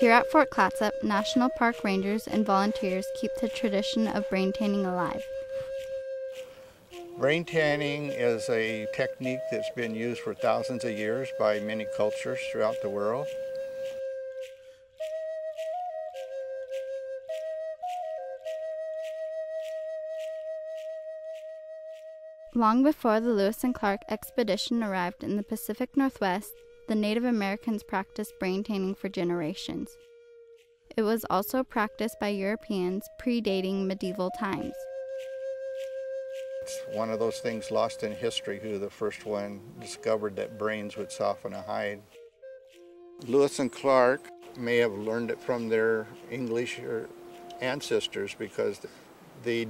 Here at Fort Clatsop, National Park rangers and volunteers keep the tradition of brain tanning alive. Brain tanning is a technique that's been used for thousands of years by many cultures throughout the world. Long before the Lewis and Clark expedition arrived in the Pacific Northwest, the Native Americans practiced brain tanning for generations. It was also practiced by Europeans predating medieval times. It's one of those things lost in history, who the first one discovered that brains would soften a hide. Lewis and Clark may have learned it from their English ancestors, because the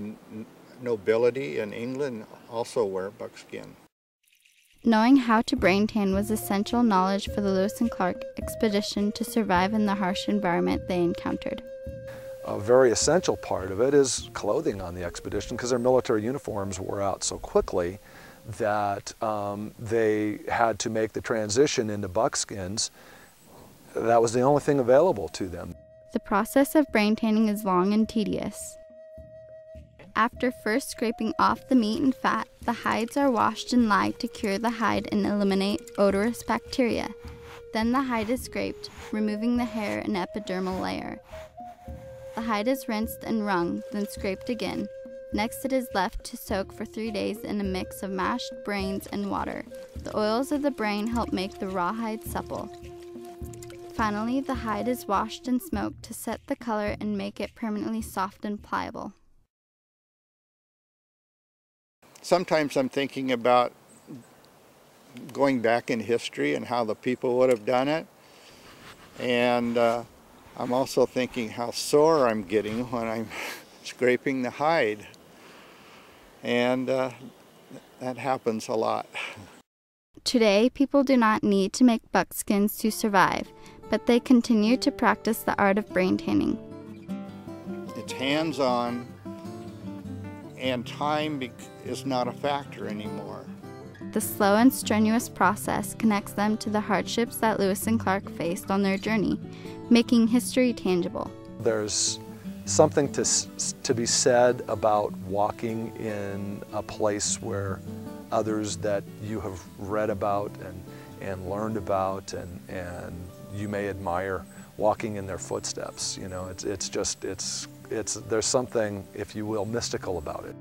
nobility in England also wear buckskin. Knowing how to brain tan was essential knowledge for the Lewis and Clark expedition to survive in the harsh environment they encountered. A very essential part of it is clothing on the expedition, because their military uniforms wore out so quickly that they had to make the transition into buckskins. That was the only thing available to them. The process of brain tanning is long and tedious. After first scraping off the meat and fat, the hides are washed in lye to cure the hide and eliminate odorous bacteria. Then the hide is scraped, removing the hair and epidermal layer. The hide is rinsed and wrung, then scraped again. Next, it is left to soak for 3 days in a mix of mashed brains and water. The oils of the brain help make the rawhide supple. Finally, the hide is washed and smoked to set the color and make it permanently soft and pliable. Sometimes I'm thinking about going back in history and how the people would have done it. And I'm also thinking how sore I'm getting when I'm scraping the hide. And that happens a lot. Today, people do not need to make buckskins to survive, but they continue to practice the art of brain tanning. It's hands-on, and time is not a factor anymore. The slow and strenuous process connects them to the hardships that Lewis and Clark faced on their journey, making history tangible. There's something to be said about walking in a place where others that you have read about and learned about and you may admire, walking in their footsteps. You know, there's something, if you will, mystical about it.